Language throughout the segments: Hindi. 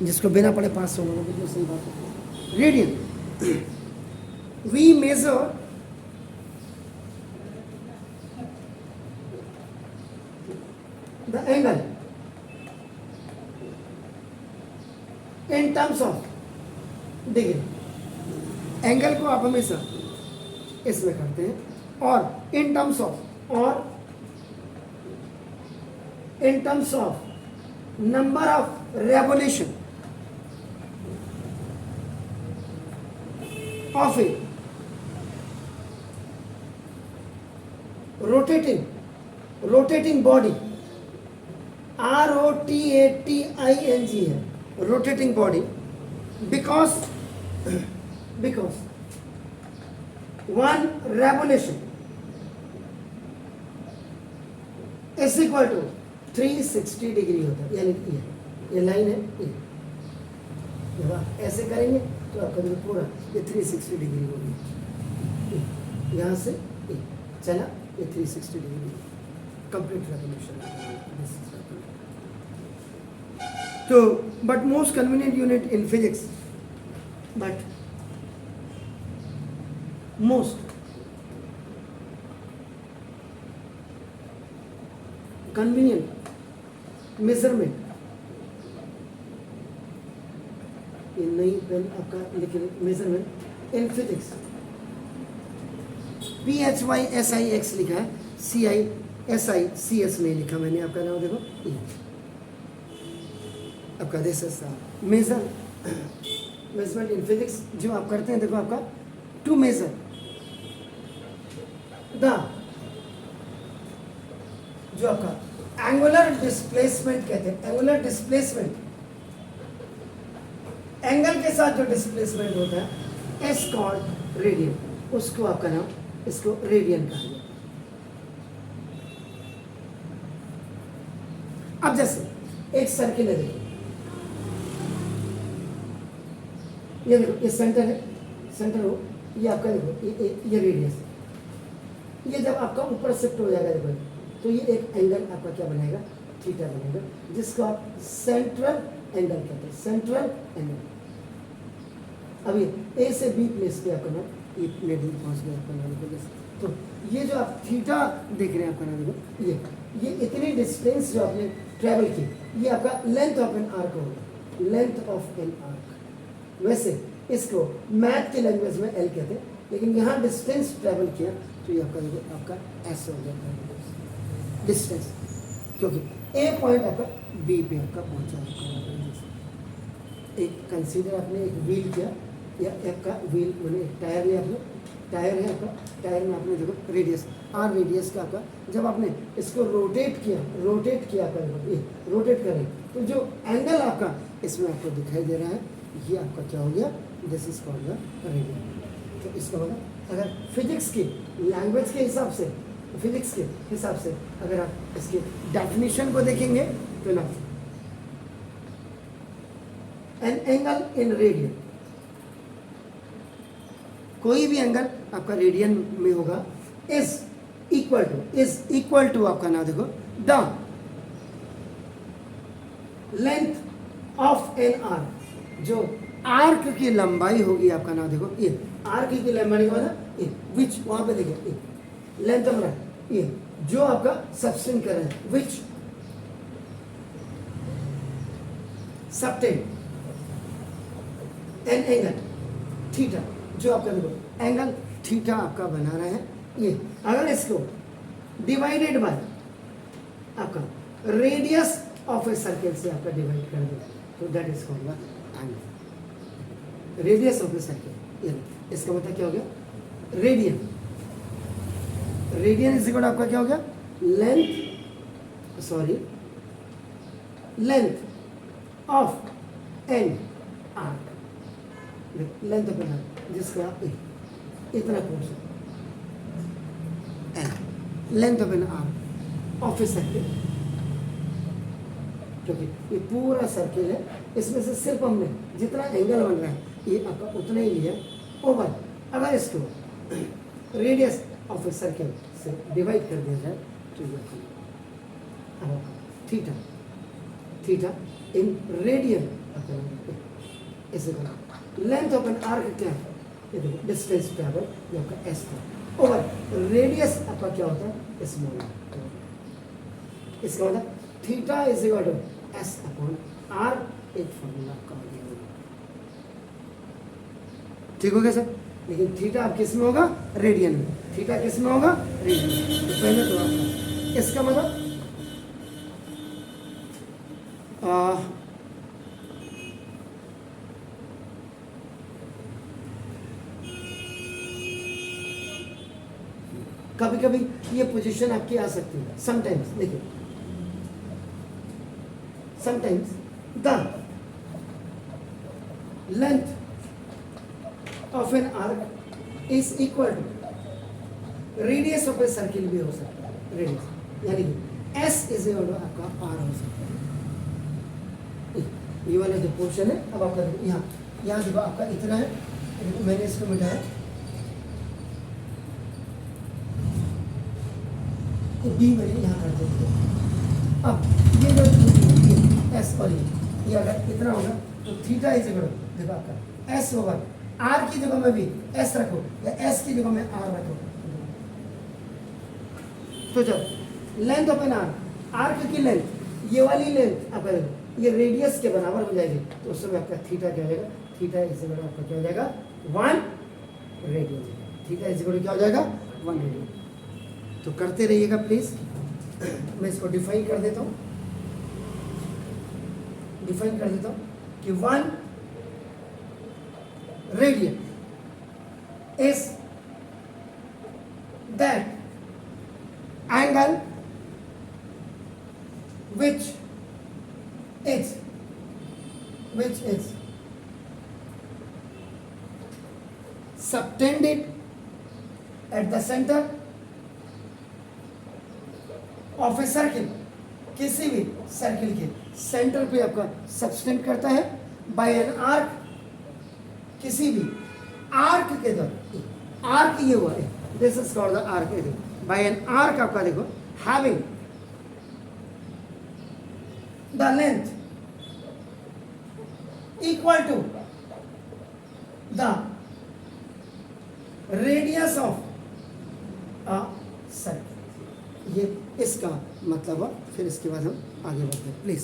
जिसको बिना पढ़े पास हो गए जो सही बात है। Radian, we measure the angle in terms of degree. Angle को आप हमेशा इसमें करते हैं, और in terms of number of revolution of a rotating body, ROTATING है, rotating body, because one revolution is equal to 360 degree होता है। यानी ये लाइन है, जब आप ऐसे करेंगे तो आपका जो पूरा ये 360 डिग्री होगी, यहाँ से चला ये 360 डिग्री कंप्लीट रेवोल्यूशन। तो but most convenient unit in physics, but most convenient measurement, ये नई पेन आपका लिखे मेजरमेंट इन फिजिक्स, PHYSIX लिखा है, CISICS नहीं लिखा मैंने, आपका नाम देखो आपका this is measurement in physics. जो आप करते हैं देखो आपका टू मेजर द, जो आपका एंगुलर डिस्प्लेसमेंट कहते हैं, एंगुलर डिस्प्लेसमेंट, एंगल के साथ जो डिस्प्लेसमेंट होता है इज कॉल्ड रेडियन, उसको आपका नाम, इसको रेडियन कहा जाता है। अब जैसे एक सर्किल है, देखो ये देखो, ये सेंटर है, सेंटर हो, ये आपका देखो ये रेडियस है, ये जब आपका ऊपर शिफ्ट हो जाएगा देखो, तो ये एक एंगल आपका क्या बनेगा, थीटा बनेगा, जिसको आप सेंट्रल एंगल कहते हैं, सेंट्रल एंगल। अभी ए से बी प्लेस पे आपका नाम, ये प्लेट में पहुंच गया आपका नाम। तो ये जो आप थीटा देख रहे हैं आपका नाम देखो, ये इतनी डिस्टेंस जो आपने ट्रेवल की, ये आपका लेंथ ऑफ एन आर्क होगा, लेंथ ऑफ एन आर्क। वैसे इसको मैथ के लैंग्वेज में एल कहते हैं, लेकिन यहाँ डिस्टेंस ट्रेवल किया तो ये आपका एस हो जाता है डिस्टेंस, क्योंकि ए पॉइंट आपका बी पे आपका पहुँचा। एक कंसीडर आपने एक व्हील किया, या आपका व्हील मैंने एक टायर लिया, आपने टायर है आपका, टायर में आपने देखो रेडियस, आर रेडियस का आपका, जब आपने इसको रोटेट किया आपका, ये रोटेट करें तो जो एंगल आपका इसमें आपको दिखाई दे रहा है, ये आपका क्या हो गया, this is called the radian. तो इसका मतलब अगर फिजिक्स की लैंग्वेज के हिसाब से, फिजिक्स के हिसाब से अगर आप इसके डेफिनेशन को देखेंगे तो ना, एन एंगल इन रेडियन, कोई भी एंगल आपका रेडियन में होगा, इज इक्वल टू आपका नाम देखो the length of an arc, जो आर्क की लंबाई होगी आपका नाम देखो, ये आर्क की लंबाई का मतलब ये, विच वहां पे देखिए लेंथ ऑफ ये जो आपका सबटेंड कर रहे हैं, विच सबटेंड एन एंगल थीटा, जो आपका देखो एंगल थीटा आपका बना रहे हैं, ये अगर इसको डिवाइडेड बाय आपका रेडियस ऑफ ए सर्किल से आपका डिवाइड कर दो तो that is called the angle, radius of a circle. इसका मतलब क्या हो गया, रेडियन, रेडियन इज इक्वल आपका क्या हो गया, length of an arc, length of an arc जिसका इतना portion, an length of an arc of a circle, क्योंकि ये पूरा सर्किल है, इसमें से सिर्फ हमने जितना एंगल बन रहा है ये आपका उतना ही लिया ओवर। अगर इसको रेडियस ऑफ ए सर्किल से डिवाइड कर दिया जाए तो ये थीटा इन रेडियन इसे करो लेंथ ऑफ एन आर्क क्या है, ये देखो डिस्टेंस ट्रैवल ये आपका एस था ओवर रेडियस आपका क्या होता है स्मॉल। इसका मतलब theta is equal to s upon r, एक फॉर्मूला आपका हो गया। ठीक हो गया सर, लेकिन थीटा आप किस में होगा, रेडियन में। थीटा किस में होगा, रेडियन में। तो पहले तो आपका इसका मतलब कभी कभी ये पोजीशन आपकी आ सकती है, समटाइम्स देखिए, sometimes the length of an arc is equal to radius of a circle भी हो सकता है, रेडियस यानी कि एस इज इक्वल टू आपका आर हो सकता है। ये वाला जो पोर्शन है, अब आपका यहाँ यहाँ देखो आपका इतना है, मैंने इसको मिटाया, बी मैंने यहाँ कर दिया। अब ये जो एस और ये अगर इतना होगा तो थीटा इज इक्वल टू देखो आपका एस होगा, आर की जगह में भी एस रखो या एस की जगह में आर रखो। तो जब लेंथ ऑफ एन आर्क की लेंथ, ये वाली लेंथ आपका ये रेडियस के बराबर हो जाएगी, तो उस समय आपका थीटा क्या हो जाएगा, थीटा इज इक्वल टू आपका क्या हो जाएगा 1 radian. Theta is equal to क्या हो जाएगा 1 रेडियन। तो करते रहिएगा प्लीज। मैं इसको डिफाइन कर देता हूँ, डिफाइन कर देता हूँ कि 1 radian is that angle which is subtended at the center of a circle, किसी भी सर्किल के सेंटर पे आपका सबस्टेंड करता है बाय एन आर्क, किसी भी आर्क के द्वारा, आर्क ये हुआ है, this is called the arc, by an arc आपका देखो having the length equal to the radius of a circle। ये इसका मतलब है। फिर इसके बाद हम आगे बढ़ते हैं please.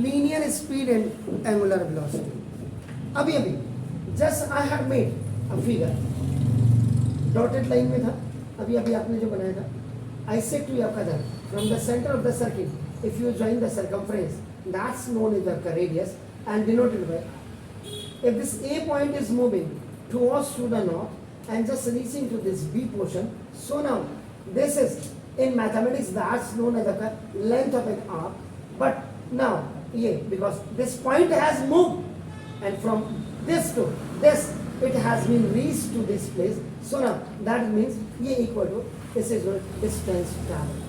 Linear speed and angular velocity. अभी just I have made a figure, dotted line में था, अभी आपने जो बनाया था। आई सेड टू यू आपका that from the centre of the circle if you join the circumference that's known as the radius and denoted by if this a point is moving towards to the north and just reaching to this B portion, so now this is in mathematics that's known as the length of an arc, but now ये because this point has moved and from this to this it has been reached to this place, so now that means ये equal to this is what distance travel,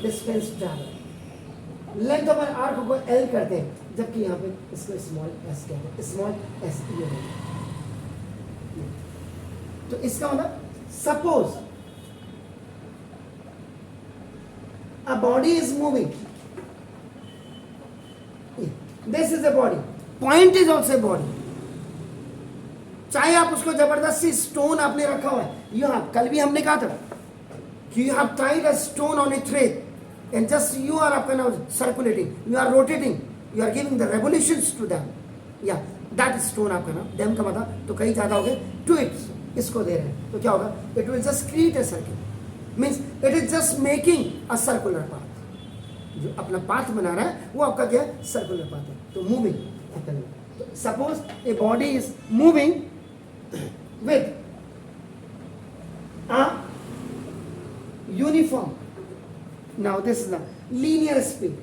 distance travel। length of an arc को L करते हैं, जबकि यहाँ पे इसको small s कहते हैं, small s ये है। तो इसका मतलब suppose a body is moving, this is a body, point is also a body, चाहे आप उसको जबरदस्ती स्टोन आपने रखा हुआ है, यू हैव, कल भी हमने कहा था कि you have tied a stone on a thread and just you are आपका now circulating, you are rotating, you are giving the revolutions to them, या दैट स्टोन आपका ना डैम का मतलब तो कई ज़्यादा हो गए टू इट, इसको दे रहे हैं, तो क्या होगा, it will just create a circle, means it is just making a circular path. जो अपना पाथ बना रहा है वो आपका क्या है, सर्कुलर पाथ है। तो moving, suppose a body is moving with a uniform, now this is the linear speed।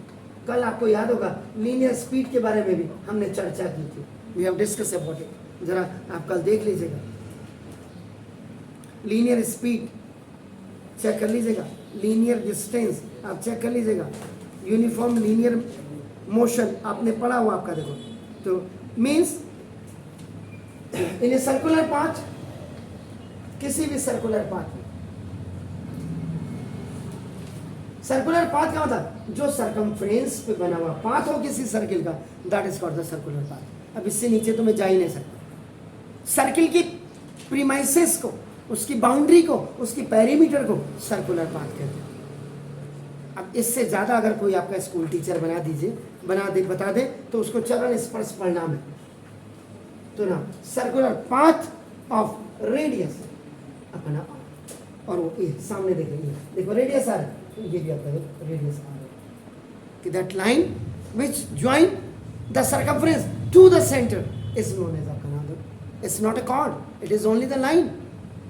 कल आपको याद होगा लीनियर स्पीड के बारे में भी हमने चर्चा की थी, we have discuss about it, जरा आप कल देख लीजिएगा। लीनियर स्पीड चेक कर लीजिएगा, लीनियर डिस्टेंस आप चेक कर लीजिएगा, यूनिफॉर्म लीनियर मोशन आपने पढ़ा हुआ आपका देखो। तो means in a circular path, किसी भी सर्कुलर पाथ में सर्कुलर पाथ क्या होता है? जो सरकमफ्रेंस पे बना हुआ पाथ हो किसी सर्किल का, that is called the circular path. अब इससे नीचे तो मैं जा ही नहीं सकता। सर्किल की प्रीमाइसेस को, उसकी बाउंड्री को, उसकी पेरीमीटर को सर्कुलर पाथ कहते हैं। अब इससे ज़्यादा अगर कोई आपका स्कूल टीचर बता दे तो उसको चरण स्पर्श परिणाम है। तो ना सर्कुलर पाथ ऑफ रेडियस अपना, और वो ये सामने देखो रेडियस आ रहा है, तो ये भी आपका रेडियस आ रहा है कि that line which join the circumference to the centre is known as आपका नाम। It's not a chord, it is only the line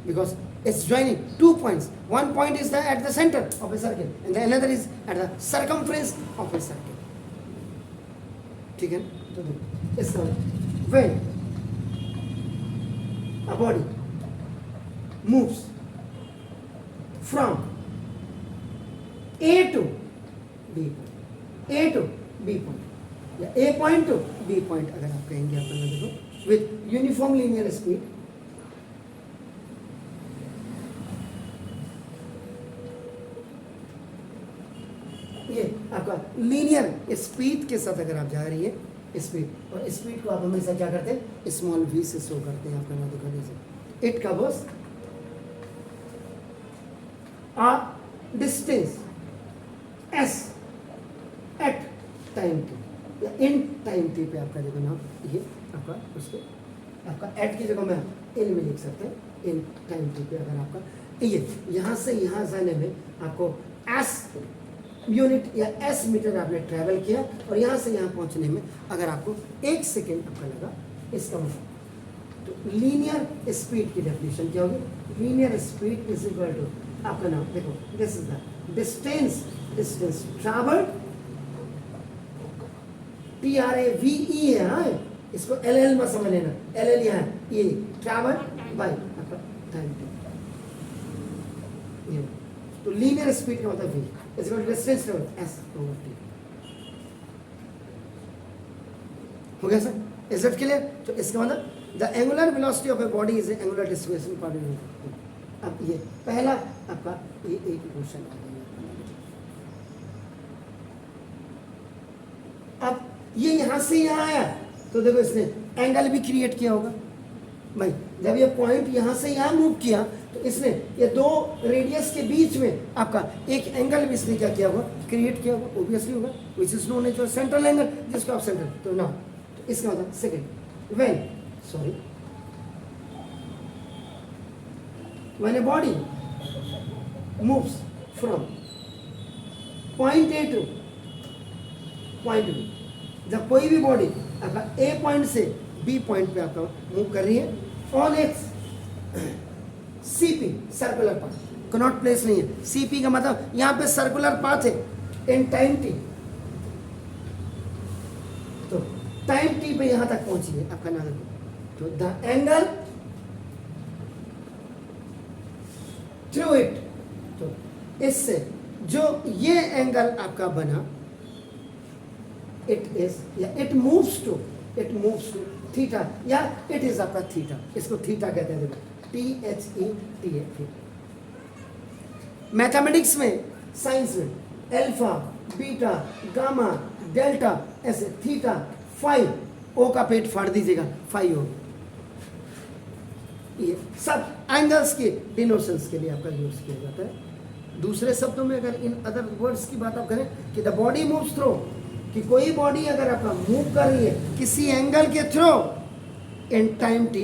because it's joining 2 points. One point is at the center of a circle and the another is at the circumference of a circle. ठीक है? तो देखो इसका when a body moves from A to B point, A to B point या A point to B point अगर आप कहेंगे अपन देखो with uniform linear speed, ये आपका लीनियर स्पीड के साथ अगर आप जा रही है स्पीड, और स्पीड को आप हमेशा क्या करते हैं? स्मॉल v से शो करते हैं आपका ना दिखाने से। It covers a distance s at time t या इन टाइम t पे आपका देखो ना, ये आपका उसके आपका एट की जगह में इन में लिख सकते हैं, इन टाइम t पे अगर आपका ये यहाँ से यहाँ जाने में आपको s यूनिट या एस मीटर आपने ट्रैवल किया और यहाँ से यहाँ पहुँचने में अगर आपको 1 सेकेंड आपका लगा, इसका मतलब तो लीनियर स्पीड की डेफिनेशन क्या होगी? Linear speed is equal to आपका नाम देखो, this is the distance travelled, TRAVE है, हाँ इसको LL में समझ लेना, LL यहाँ ये ट्रैवल्ड बाय आपका टाइम। तो लीनियर स्पीड का मतलब v is equal to distance traveled s over t। हो गया सर? Is that clear? तो इसका मतलब the angular velocity of a body is the angular displacement per unit। अब ये पहला आपका ये एक क्वेश्चन आ गया। अब ये यहाँ से यहाँ आया तो देखो इसने एंगल भी क्रिएट किया होगा भाई। जब ये पॉइंट यहाँ से यहाँ मूव किया तो इसने ये दो रेडियस के बीच में आपका एक एंगल भी इसने क्या किया होगा? क्रिएट किया होगा, ऑब्वियसली होगा, which is known as central angle, जिसको आप सेंटर। तो ना तो इसका मतलब second when a body moves from point A to point B, जब कोई भी बॉडी आपका ए पॉइंट से बी पॉइंट पे आपका मूव कर रही है on x CP circular path, Connaught Place नहीं है। CP का मतलब यहाँ पे सर्कुलर पाथ है इन टाइम t, तो टाइम t पे यहाँ तक पहुंची है आपका नाम। तो द एंगल थ्रू इट, तो इससे जो ये एंगल आपका बना इट इज या इट मूव्स टू थीटा या इट इज आपका थीटा, इसको थीटा कहते हैं देखो, THETA। मैथमेटिक्स में, साइंस में अल्फा, बीटा, गामा, डेल्टा ऐसे थीटा, फाई, ओ का पेट फाड़ दीजिएगा, फाई हो। ये सब एंगल्स के डिनोशंस के लिए आपका यूज किया जाता है। दूसरे शब्दों में अगर इन अदर वर्ड्स की बात आप करें कि द बॉडी मूव्स थ्रू, कि कोई बॉडी अगर आपका मूव कर रही है किसी एंगल के थ्रू इन टाइम t,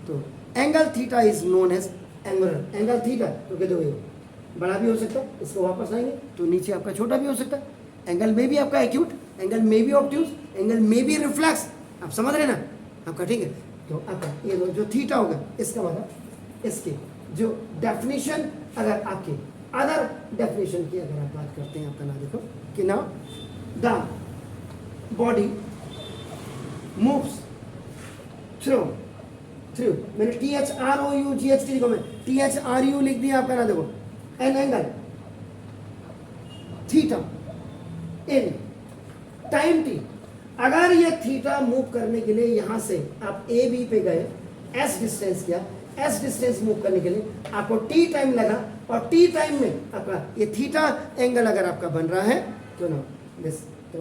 तो angle theta is known as angular angle theta. तो कहते हुए बड़ा भी हो सकता है, इसको वापस आएंगे तो नीचे आपका छोटा भी हो सकता है। एंगल में भी आपका एक्यूट, एंगल में भी ऑब्ट्यूज, एंगल में भी रिफ्लेक्स, आप समझ रहे ना आपका? ठीक है, तो आपका ये जो थीटा होगा इसका मतलब इसके जो डेफिनेशन, अगर आपके अदर डेफिनेशन की अगर आप बात करते हैं आपका ना देखो कि ना द बॉडी मूव्स थ्रू मैंने THROUGHT लिखो, मैं THRU लिख दिया आपका ना देखो, an angle theta in time t। अगर ये थीटा मूव करने के लिए यहाँ से आप AB पे गए, S डिस्टेंस किया, एस डिस्टेंस मूव करने के लिए आपको टी टाइम लगा, और टी टाइम में आपका ये थीटा एंगल अगर आपका बन रहा है तो ना दिस, तो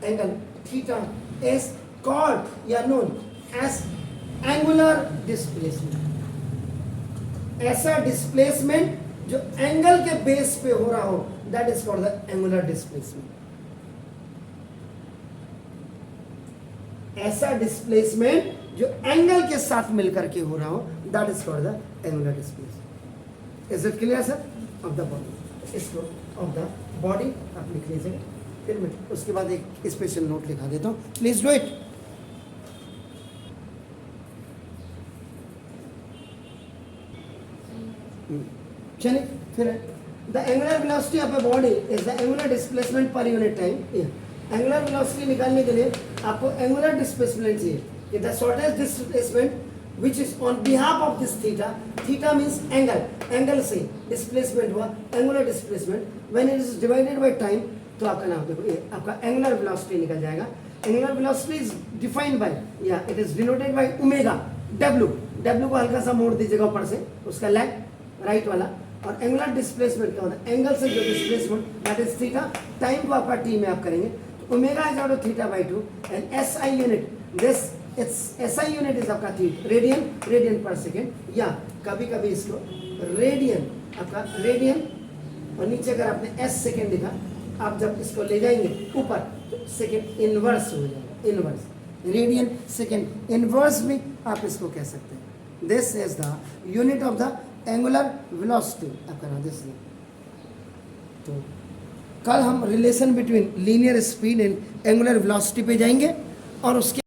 एंगल थीटा इज कॉल्ड या नोन एज एंगुलर डिस्प्लेसमेंट। ऐसा डिस्प्लेसमेंट जो एंगल के बेस पे हो रहा हो, that is called the angular displacement. ऐसा डिस्प्लेसमेंट जो एंगल के साथ मिलकर के हो रहा हो, that is called the angular displacement. Is it clear sir? Of the body, इसको ऑफ द बॉडी आप लिख लीजिएगा, फिर मैं उसके बाद एक स्पेशल नोट लिखा देता हूं, प्लीज डू इट। चलिए फिर, the angular velocity of a body is the angular displacement per unit time. Angular velocity निकालने के लिए आपको एंगुलर डिस्प्लेसमेंट चाहिए। The shortest displacement which is on behalf of this theta, theta means angle, angle से डिस्प्लेसमेंट हुआ angular displacement, when it is divided by time, तो आपका नाम देखो ये आपका एंगुलर वेलोसिटी निकल जाएगा। Angular velocity is defined by, या it is denoted by omega W. W को हल्का सा मोड़ दीजिएगा ऊपर से, उसका लेग राइट वाला, और एंगुलर डिस्प्लेसमेंट क्या होता है, एंगल से जो displacement, that is theta. Time को आपका टी में आप करेंगे, omega is out of theta by 2, and SI unit, this it's SI unit is आपका थीटा, रेडियन, रेडियन पर सेकेंड, या कभी कभी इसको रेडियन, आपका रेडियन, और नीचे अगर आपने एस सेकेंड लिखा, आप जब इसको ले जाएंगे ऊपर तो सेकेंड इनवर्स हो जाएगा, इनवर्स, रेडियन सेकेंड इनवर्स भी आप इसको कह सकते हैं। This is the unit of the angular velocity आपका नाम दिस। तो कल हम relation between linear speed and angular velocity पे जाएंगे, और उसके